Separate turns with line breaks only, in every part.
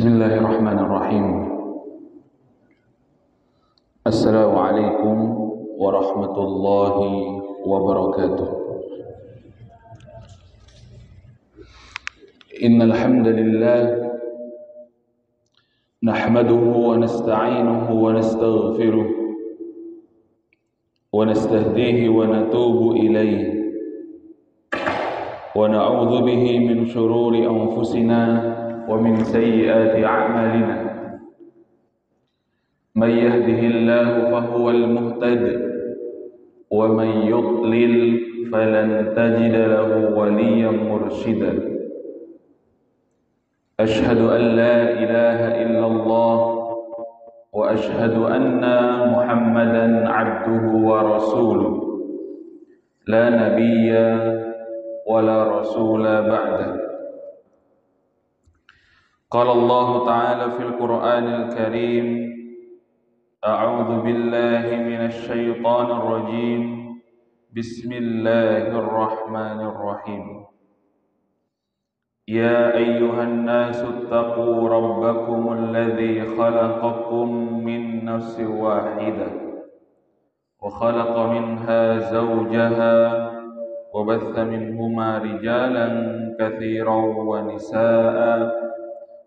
Bismillahirrahmanirrahim. Assalamualaikum warahmatullahi wabarakatuh. Innal hamdalillah nahmaduhu wa nasta'inuhu wa nastaghfiruh wa nastahdihi wa natubu ilayhi wa na'udzu bihi min shururi anfusina ومن سيئات أعمالنا من يهده الله فهو المهتد ومن يضلل فلن تجد له وليا مرشدا أشهد أن لا إله إلا الله وأشهد أن محمدا عبده ورسوله لا نبي ولا رسول بعده قال الله تعالى في القرآن الكريم أعوذ بالله من الشيطان الرجيم بسم الله الرحمن الرحيم يا أيها الناس اتقوا ربكم الذي خلقكم من نفس واحدة وخلق منها زوجها وبث منهما رجالا كثيرا ونساء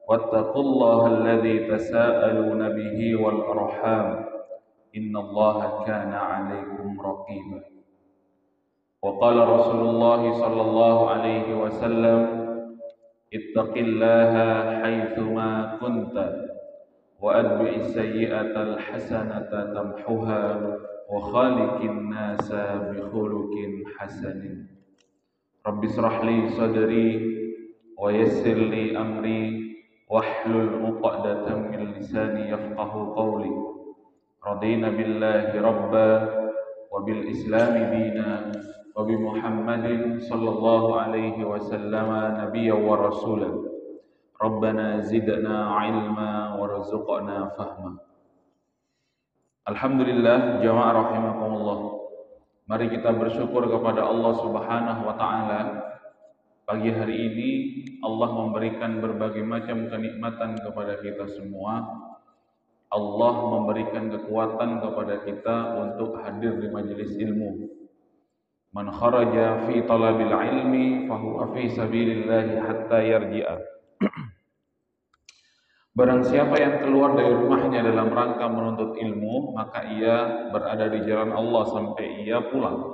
واتقوا الله الذي تساءلون به والأرحام إن الله كان عليكم رقيبا وقال رسول الله صلى الله عليه وسلم اتق الله حيثما كنت وأتبع السيئة الحسنة تمحها وخالق الناس بخلق حسن رب اشرح لي صدري ويسر لي أمري واحلل عقدة من لساني يفقه قولي رضينا بالله ربا وبالإسلام دينا وبمحمد صلى الله عليه وسلم نبيا ورسولا ربنا زدنا علما وارزقنا فهما. Alhamdulillah, jamaah rahimakumullah. Mari kita bersyukur kepada Allah Subhanahu wa taala. Pagi hari ini Allah memberikan berbagai macam kenikmatan kepada kita semua. Allah memberikan kekuatan kepada kita untuk hadir di majelis ilmu. Man kharaja fi talabil ilmi fahuwa fi sabilillah hatta yarji'a. Barang siapa yang keluar dari rumahnya dalam rangka menuntut ilmu, maka ia berada di jalan Allah sampai ia pulang.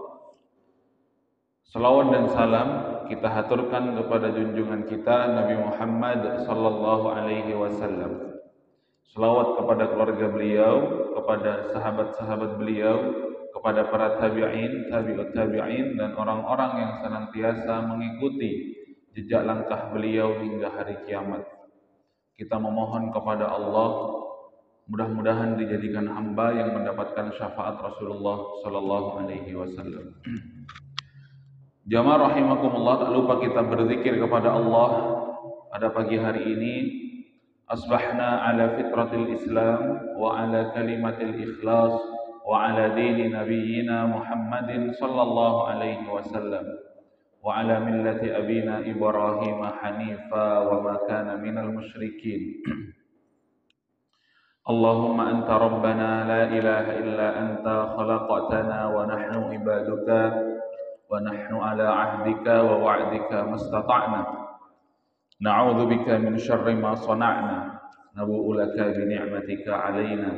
Salawat dan salam kita haturkan kepada junjungan kita Nabi Muhammad sallallahu alaihi wasallam. Salawat kepada keluarga beliau, kepada sahabat-sahabat beliau, kepada para tabi'in, tabi'ut tabi'in dan orang-orang yang senantiasa mengikuti jejak langkah beliau hingga hari kiamat. Kita memohon kepada Allah mudah-mudahan dijadikan hamba yang mendapatkan syafaat Rasulullah sallallahu alaihi wasallam. Jamaah rahimakumullah, tak lupa kita berzikir kepada Allah pada pagi hari ini. Asbahna ala fitratil Islam wa ala kalimatil ikhlas wa ala dini nabiyyina Muhammadin sallallahu alaihi wasallam wa ala millati abina Ibrahim hanifa wa ma kana minal musyrikin. Allahumma anta rabbana la ilaha illa anta khalaqtana wa nahnu ibaduka ونحن على عهدك ووعدك ما استطعنا نعوذ بك من شر ما صنعنا نبوء لك بنعمتك علينا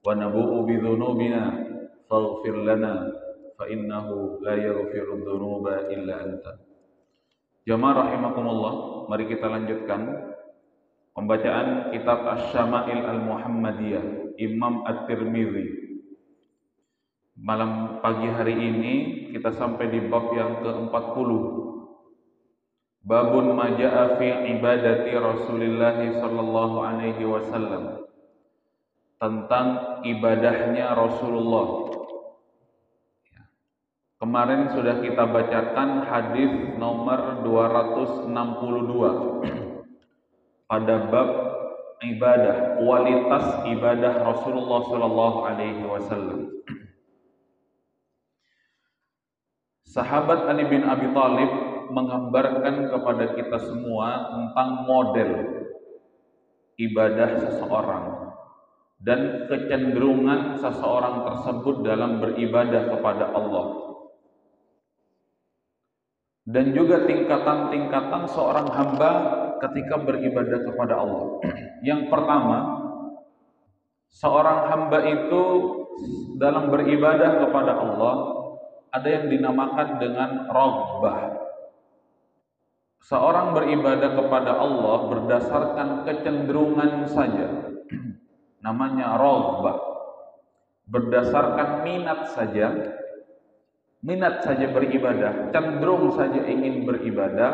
ونبوء بذنوبنا فاغفر لنا فإنه لا يغفر الذنوب إلا أنت. Jamaah rahimakumullah, mari kita lanjutkan pembacaan kitab Asy-Syama'il Al-Muhammadiyah Imam At-Tirmidzi. Malam pagi hari ini kita sampai di bab yang ke-40. Babun ma jaa fi ibadati Rasulillah sallallahu alaihi wasallam. Tentang ibadahnya Rasulullah. Kemarin sudah kita bacakan hadis nomor 262 pada bab ibadah, kualitas ibadah Rasulullah sallallahu alaihi wasallam. Sahabat Ali bin Abi Thalib menggambarkan kepada kita semua tentang model ibadah seseorang dan kecenderungan seseorang tersebut dalam beribadah kepada Allah, dan juga tingkatan-tingkatan seorang hamba ketika beribadah kepada Allah. Yang pertama, seorang hamba itu dalam beribadah kepada Allah ada yang dinamakan dengan raghbah. Seorang beribadah kepada Allah berdasarkan kecenderungan saja, namanya raghbah. Berdasarkan minat saja beribadah, cenderung saja ingin beribadah,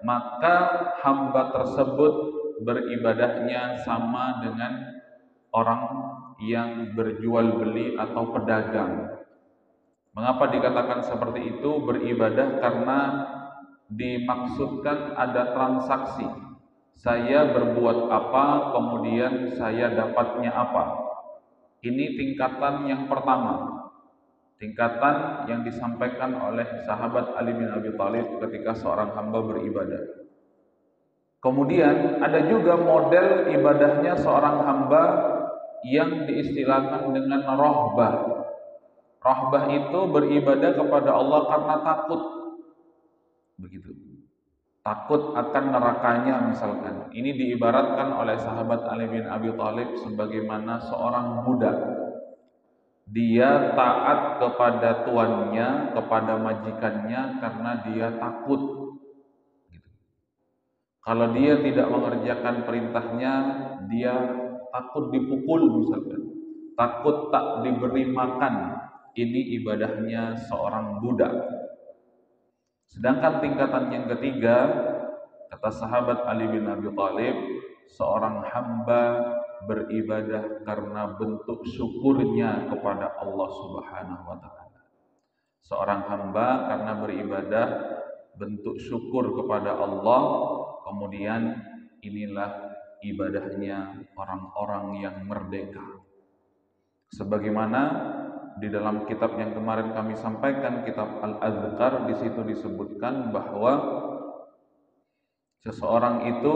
maka hamba tersebut beribadahnya sama dengan orang yang berjual beli atau pedagang. Mengapa dikatakan seperti itu? Beribadah karena dimaksudkan ada transaksi. Saya berbuat apa, kemudian saya dapatnya apa. Ini tingkatan yang pertama. Tingkatan yang disampaikan oleh sahabat Ali bin Abi Thalib ketika seorang hamba beribadah. Kemudian ada juga model ibadahnya seorang hamba yang diistilahkan dengan rahbah. Rahbah itu beribadah kepada Allah karena takut. Begitu. Takut akan nerakanya misalkan. Ini diibaratkan oleh sahabat Ali bin Abi Thalib sebagaimana seorang budak. Dia taat kepada tuannya, kepada majikannya karena dia takut. Gitu. Kalau dia tidak mengerjakan perintahnya, dia takut dipukul misalkan. Takut tak diberi makan. Ini ibadahnya seorang budak. Sedangkan tingkatan yang ketiga, kata sahabat Ali bin Abi Thalib, seorang hamba beribadah karena bentuk syukurnya kepada Allah Subhanahu wa taala. Seorang hamba karena beribadah bentuk syukur kepada Allah, kemudian inilah ibadahnya orang-orang yang merdeka. Sebagaimana di dalam kitab yang kemarin kami sampaikan, kitab Al-Adhkar, di situ disebutkan bahwa seseorang itu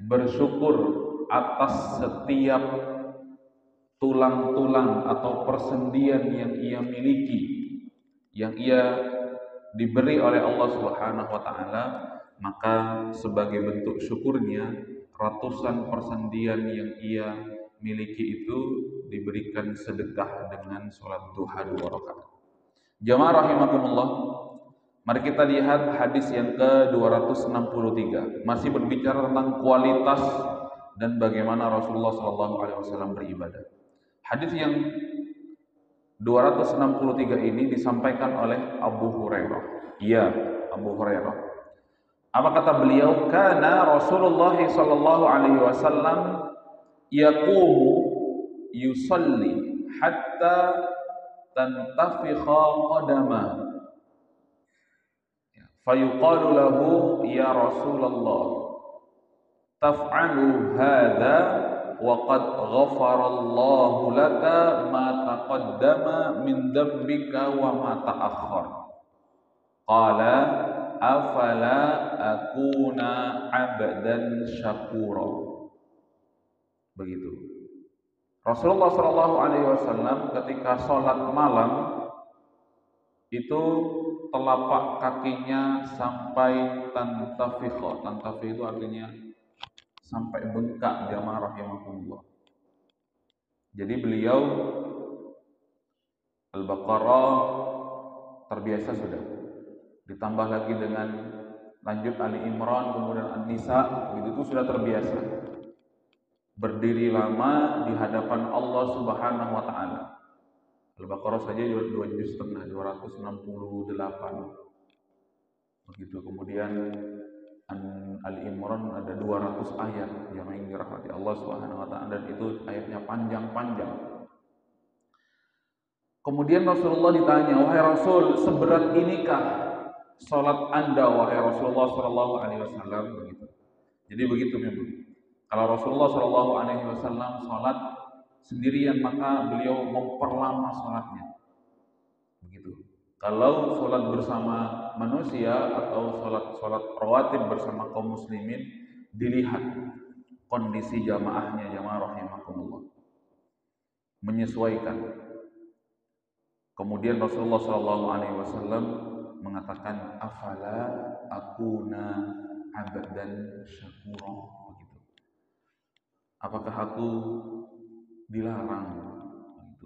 bersyukur atas setiap tulang-tulang atau persendian yang ia miliki, yang ia diberi oleh Allah Subhanahu wa taala, maka sebagai bentuk syukurnya ratusan persendian yang ia miliki itu diberikan sedekah dengan sholat duha 2 rakaat. Jamaah rahimakumullah, mari kita lihat hadis yang ke-263. Masih berbicara tentang kualitas dan bagaimana Rasulullah SAW beribadah. Hadis yang 263 ini disampaikan oleh Abu Hurairah. Iya, Abu Hurairah. Apa kata beliau? Kana Rasulullah SAW yaqumu yusalli hatta tantafikha qadama fayuqalu lahu ya Rasulullah taf'alu hadha wa qad ghafara Allahu laka ma taqaddama min dhanbika wa ma ta'akhkhar. Qala afala akuna 'abdan syakura. Begitu. Rasulullah SAW ketika sholat malam itu telapak kakinya sampai tantafikha. Tantafikha itu artinya sampai bengkak, jamaah rahimakumullah. Jadi beliau Al-Baqarah terbiasa sudah. Ditambah lagi dengan lanjut Ali Imran, kemudian An-Nisa, itu sudah terbiasa. Berdiri lama di hadapan Allah Subhanahu wa taala. Al-Baqarah saja 2 juz setengah, 268. Begitu. Kemudian Ali Imran ada 200 ayat yang dirahmati Allah Subhanahu wa taala, dan itu ayatnya panjang-panjang. Kemudian Rasulullah ditanya, "Wahai Rasul, seberat inikah salat Anda wahai Rasulullah sallallahu alaihi wasallam?" begitu. Jadi begitu memang. Kalau Rasulullah sallallahu alaihi wasallam salat sendirian, maka beliau memperlama salatnya. Begitu. Kalau salat bersama manusia atau salat rawatib bersama kaum muslimin, dilihat kondisi jamaahnya, jamaah rahimakumullah. Menyesuaikan. Kemudian Rasulullah Shallallahu Alaihi Wasallam mengatakan, afala akuna abdan syakura, begitu. Apakah aku dilarang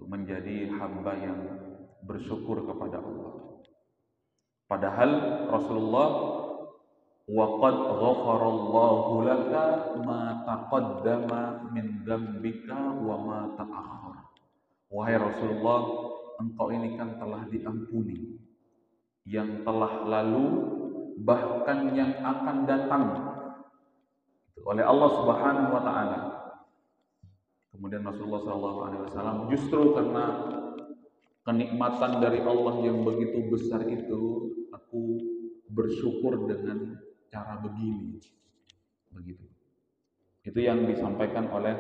menjadi hamba yang bersyukur kepada Allah? Padahal Rasulullah, waqad ghafarallahu laka ma taqaddama min dzambika wa ma ta'akhkhar. Wahai Rasulullah, engkau ini kan telah diampuni yang telah lalu bahkan yang akan datang oleh Allah Subhanahu wa taala. Kemudian Rasulullah SAW justru karena kenikmatan dari Allah yang begitu besar itu, aku bersyukur dengan cara begini, begitu. Itu yang disampaikan oleh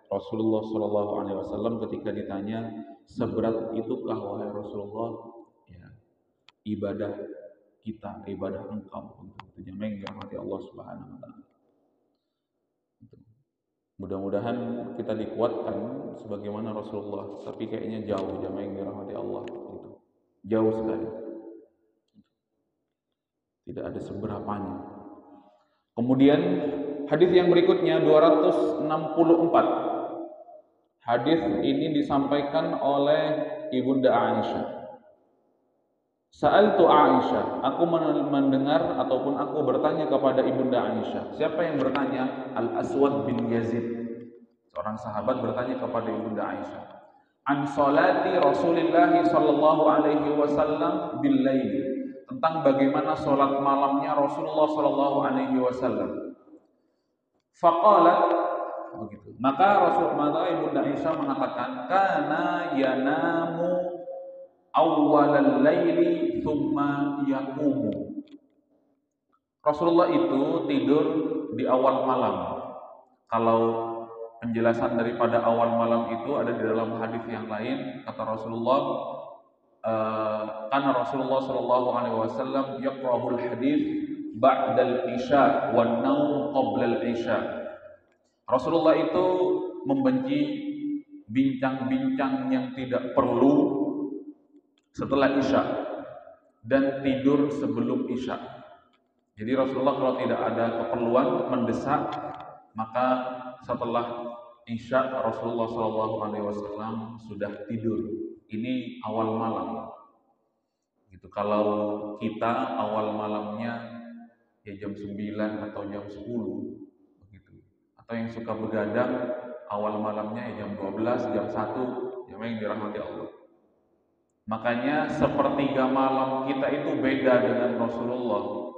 Rasulullah SAW ketika ditanya, seberat itukah wahai Rasulullah ya, ibadah kita, ibadah engkau untuk jamaah yang dirahmati Allah Subhanahu wa taala. Mudah-mudahan kita dikuatkan sebagaimana Rasulullah, tapi kayaknya jauh jamaah yang dirahmati Allah gitu. Jauh sekali. Tidak ada seberapanya. Kemudian hadis yang berikutnya 264. Hadis ini disampaikan oleh Ibunda Aisyah. Sa'altu Aisyah, aku mendengar ataupun aku bertanya kepada Ibunda Aisyah. Siapa yang bertanya? Al-Aswad bin Yazid, seorang sahabat bertanya kepada Ibunda Aisyah. An salati Rasulullah sallallahu alaihi wasallam bil lail, tentang bagaimana salat malamnya Rasulullah sallallahu alaihi wasallam. Faqalat, begitu. Maka Ibunda Aisyah mengatakan, kana yanamu awwalal laili thumma yaqumu. Rasulullah itu tidur di awal malam. Kalau penjelasan daripada awal malam itu ada di dalam hadis yang lain, kata Rasulullah, karena Rasulullah sallallahu alaihi wasallam yaqra'ul hadis ba'dal isya wan naum qablal isya. Rasulullah itu membenci bincang-bincang yang tidak perlu setelah isya dan tidur sebelum isya. Jadi Rasulullah kalau tidak ada keperluan mendesak, maka setelah isya Rasulullah SAW sudah tidur. Ini awal malam. Gitu. Kalau kita awal malamnya ya jam 9 atau jam 10 begitu. Atau yang suka begadang awal malamnya ya jam 12, jam 1, yang dirahmati Allah. Makanya sepertiga malam kita itu beda dengan Rasulullah.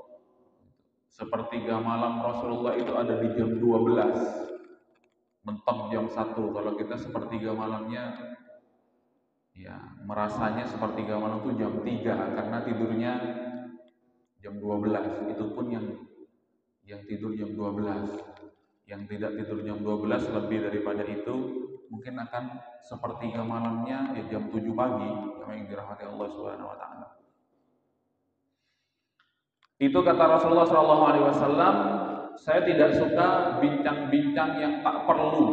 Sepertiga malam Rasulullah itu ada di jam 12, mentok jam 1. Kalau kita sepertiga malamnya ya merasanya sepertiga malam itu jam 3 karena tidurnya jam 12. Itu pun yang tidur jam 12. Yang tidak tidur jam 12 lebih daripada itu mungkin akan sepertiga malamnya ya jam 7 pagi, yang dirahmati Allah Subhanahu wa taala. Itu kata Rasulullah sallallahu alaihi wasallam, saya tidak suka bincang-bincang yang tak perlu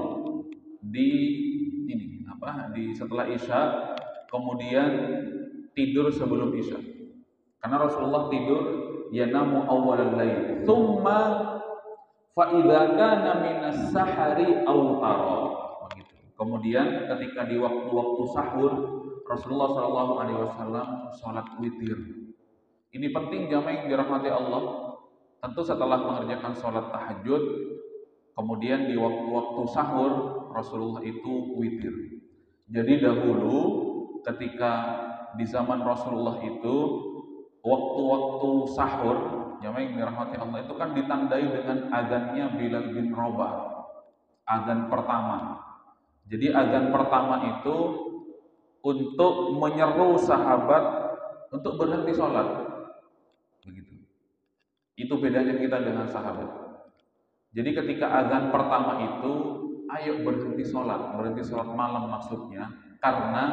di setelah Isya, kemudian tidur sebelum Isya. Karena Rasulullah tidur yanamu awwalal lail, tsumma fa idza kana minas sahari autara. Begitu. Kemudian ketika di waktu-waktu sahur Rasulullah sallallahu alaihi wasallam salat witir. Ini penting jamaah yang dirahmati Allah. Tentu setelah mengerjakan salat tahajud, kemudian di waktu-waktu sahur Rasulullah itu witir. Jadi dahulu ketika di zaman Rasulullah itu waktu-waktu sahur, jamaah yang dirahmati Allah, itu kan ditandai dengan azannya Bilal bin Rabah, azan pertama. Jadi azan pertama itu untuk menyeru sahabat untuk berhenti sholat. Begitu. Itu bedanya kita dengan sahabat. Jadi ketika azan pertama itu, ayo berhenti sholat malam maksudnya, karena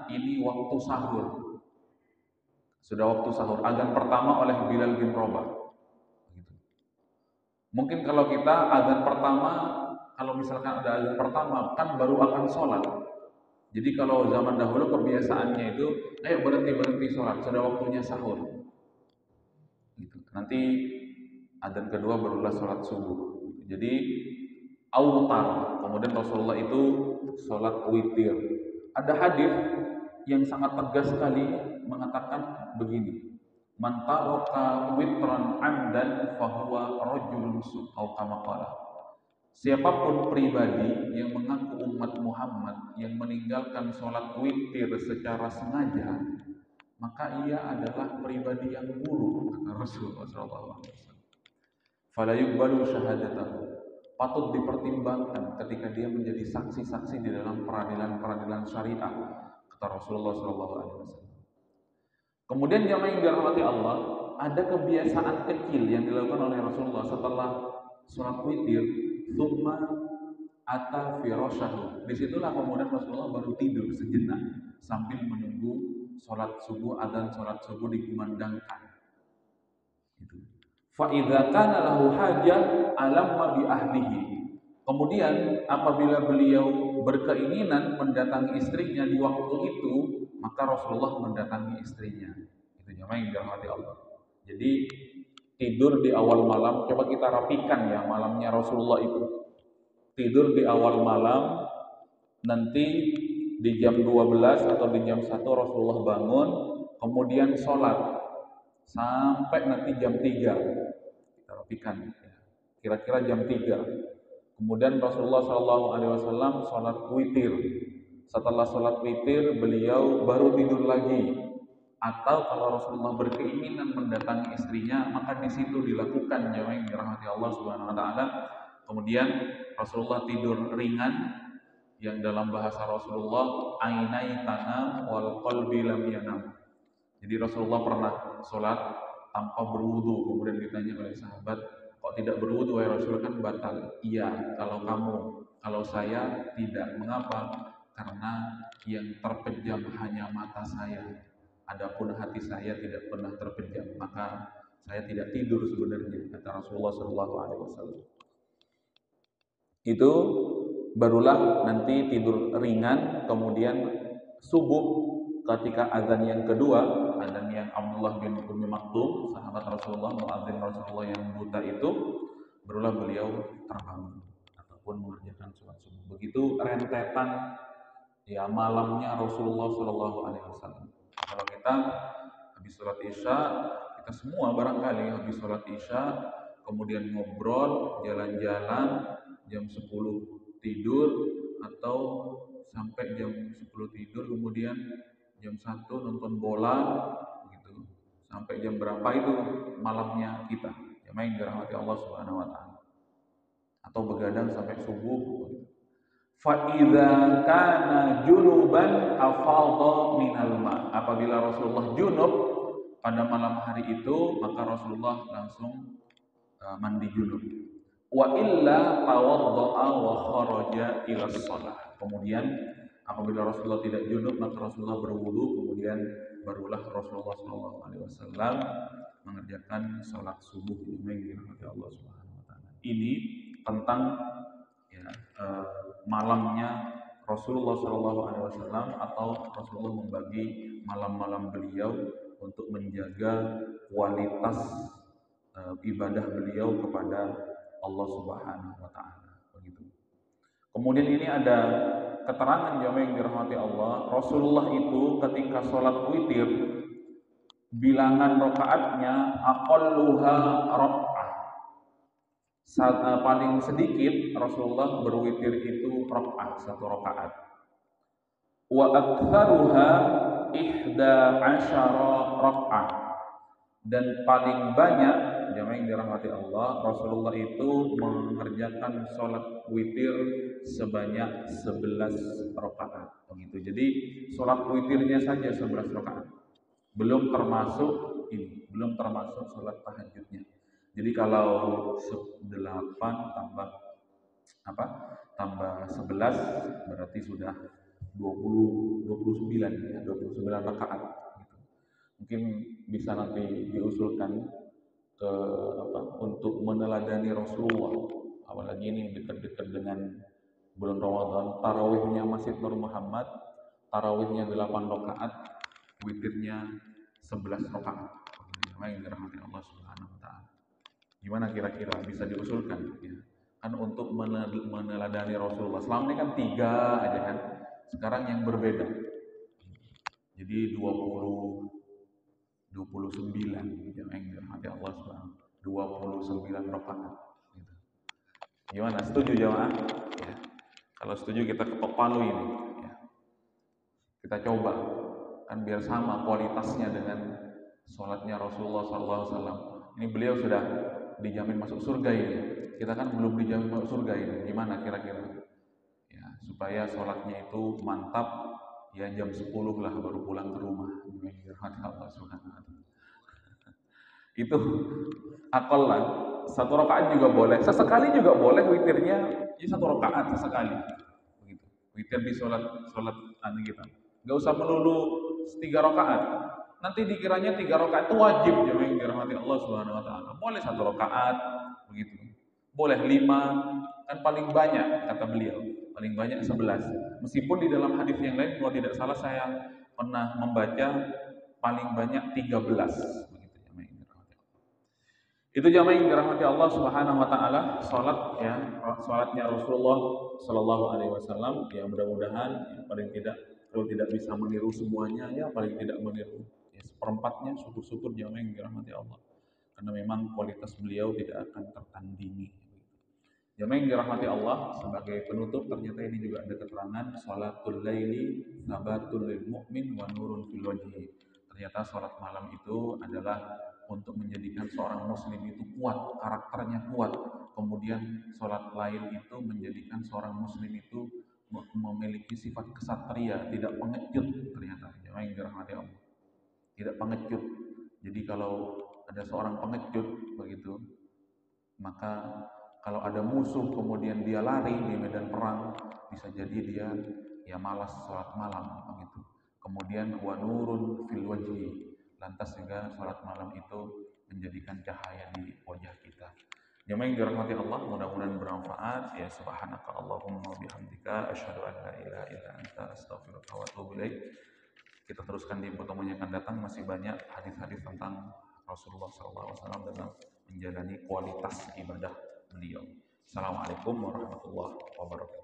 ini waktu sahur. Sudah waktu sahur, azan pertama oleh Bilal bin Rabah. Begitu. Mungkin kalau kita azan pertama kalau misalkan ada azan pertama kan baru akan sholat. Jadi kalau zaman dahulu kebiasaannya itu, ayo berhenti sholat, sudah waktunya sahur. Gitu. Nanti adzan kedua barulah sholat subuh. Jadi autar. Kemudian Rasulullah itu sholat witir. Ada hadis yang sangat tegas sekali mengatakan begini: Man taraka witran amdan fahuwa rajulun su' atau kama qala. Siapapun pribadi yang mengaku umat Muhammad yang meninggalkan sholat witir secara sengaja, maka ia adalah pribadi yang buruk, kata Rasulullah SAW. Fala yuqbalu syahadatahu. Patut dipertimbangkan ketika dia menjadi saksi-saksi di dalam peradilan-peradilan syariah, kata Rasulullah SAW. Kemudian jamaah yang dirahmati Allah, ada kebiasaan kecil yang dilakukan oleh Rasulullah setelah sholat witir, thumma ata firasyahu. Disitulah kemudian Rasulullah baru tidur sejenak sambil menunggu sholat subuh, adzan sholat subuh dikumandangkan. Fa idza kana lahu hajah alamma bi ahlihi. Kemudian apabila beliau berkeinginan mendatangi istrinya di waktu itu, maka Rasulullah mendatangi istrinya. Itu jamaah yang dirahmati Allah. Jadi tidur di awal malam, coba kita rapikan ya malamnya Rasulullah itu. Tidur di awal malam, nanti di jam 12 atau di jam 1 Rasulullah bangun, kemudian sholat sampai nanti jam 3. Kita rapikan ya. Kira-kira jam 3. Kemudian Rasulullah SAW sholat witir. Setelah sholat witir, beliau baru tidur lagi. Atau kalau Rasulullah berkeinginan mendatangi istrinya, maka di situ dilakukan jamaah yang dirahmati Allah Subhanahu Wa Taala. Kemudian Rasulullah tidur ringan, yang dalam bahasa Rasulullah ainai tanam wal qalbi lam yanam. Jadi Rasulullah pernah sholat tanpa berwudu. Kemudian ditanya oleh sahabat, kok tidak berwudu ya Rasul, kan batal? Iya, kalau saya tidak. Mengapa? Karena yang terpejam hanya mata saya, adapun hati saya tidak pernah terpejam, maka saya tidak tidur sebenarnya, kata Rasulullah SAW. Itu barulah nanti tidur ringan. Kemudian subuh ketika azan yang kedua, azan yang Abdullah bin Ummi Maktum, sahabat Rasulullah, muadzin Rasulullah yang buta itu, barulah beliau terbangun ataupun mengerjakan sholat subuh. Begitu rentetan ya malamnya Rasulullah SAW. Kalau kita habis sholat isya, kita semua barangkali habis sholat isya, kemudian ngobrol, jalan-jalan, jam 10 tidur, atau sampai jam 10 tidur, kemudian jam 1 nonton bola gitu. Sampai jam berapa itu malamnya kita. Jamaah yang dirahmati Allah Subhanahu Wa Taala. Atau begadang sampai subuh. Fa idza kana junuban afadha minal ma. Apabila Rasulullah junub pada malam hari itu, maka Rasulullah langsung mandi junub. Wa illa tawaddaa wa kharaja ila shalah. Kemudian apabila Rasulullah tidak junub, maka Rasulullah berwudu, kemudian barulah Rasulullah SAW mengerjakan sholat subuh. Yang dirahmati Allah Subhanahu Wa Taala. Ini tentang ya, malamnya Rasulullah SAW, atau Rasulullah membagi malam-malam beliau untuk menjaga kualitas ibadah beliau kepada Allah Subhanahu Wa Taala. Begitu. Kemudian ini ada keterangan jamaah yang dirahmati Allah, Rasulullah itu ketika sholat witir, bilangan rakaatnya aqalluha rak'ah. Paling sedikit Rasulullah berwitir itu rakaat, 1 rakaat. Wa aktsaruha 11 rak'ah. Dan paling banyak jamaah yang dirahmati Allah, Rasulullah itu mengerjakan sholat witir sebanyak 11 rakaat. Begitu. Jadi sholat witirnya saja 11 rakaat. Belum termasuk sholat tahajudnya. Jadi kalau 8 tambah 11 berarti sudah 29 ya, 29 rakaat. Mungkin bisa nanti diusulkan ke untuk meneladani Rasulullah apalagi ini dekat-dekat dengan bulan Ramadan. Tarawihnya Masjid Nur Muhammad, tarawihnya 8 rakaat, witirnya 11 rakaat. Yang dirahmati Allah Subhanahu wa taala. Gimana kira-kira bisa diusulkan ya? Kan untuk meneladani Rasulullah. Selama ini kan 3 aja kan. Sekarang yang berbeda. Jadi 29 yang dirahmati Allah Subhanahu 29 rakaat gitu. Gimana? Setuju jamaah? Ya. Kalau setuju kita ketok palu ini ya. Kita coba kan biar sama kualitasnya dengan sholatnya Rasulullah SAW. Ini beliau sudah dijamin masuk surga ini. Kita kan belum dijamin masuk surga ini. Gimana kira-kira? Ya, supaya sholatnya itu mantap, ya jam 10 lah baru pulang ke rumah. Allah Subhanahu wa taala. Itu akal lah. 1 rakaat juga boleh. Sesekali juga boleh witirnya ya 1 rakaat sesekali. Begitu. Witir di sholat kita. Gak usah melulu 3 rakaat. Nanti dikiranya 3 rakaat itu wajib yang dirahmati Allah Subhanahu wa taala. Boleh 1 rakaat begitu. Boleh 5, kan paling banyak kata beliau, paling banyak 11. Meskipun di dalam hadis yang lain kalau tidak salah saya pernah membaca paling banyak 13 begitu jamaah yang dirahmati Allah. Itu jamaah yang dirahmati Allah Subhanahu wa taala, salatnya Rasulullah sallallahu alaihi wasallam yang mudah-mudahan yang paling tidak kalau tidak bisa meniru semuanya ya paling tidak meniru seperempatnya syukur-syukur jamaah yang dirahmati Allah. Karena memang kualitas beliau tidak akan tertandingi. Jamaah yang dirahmati Allah, sebagai penutup ternyata ini juga ada keterangan sholatul laili sabatul lil mu'min wa nurun fil wajhi. Ternyata sholat malam itu adalah untuk menjadikan seorang muslim itu kuat, karakternya kuat. Kemudian sholat lain itu menjadikan seorang muslim itu memiliki sifat kesatria, tidak pengecut ternyata. Jamaah yang dirahmati Allah. Tidak pengecut. Jadi kalau ada seorang pengecut begitu, maka kalau ada musuh kemudian dia lari di medan perang, bisa jadi dia ya malas sholat malam begitu. Kemudian wa nurun fil wajhi, lantas juga sholat malam itu menjadikan cahaya di wajah kita. Jemaah yang dirahmati Allah, mudah-mudahan bermanfaat. Ya subhanaka Allahumma bihamdika asyhadu an la ilaha illa anta astaghfiruka wa atubu ilaik. Kita teruskan di pertemuan yang akan datang, masih banyak hadis-hadis tentang Rasulullah SAW dalam menjalani kualitas ibadah beliau. Assalamualaikum warahmatullahi wabarakatuh.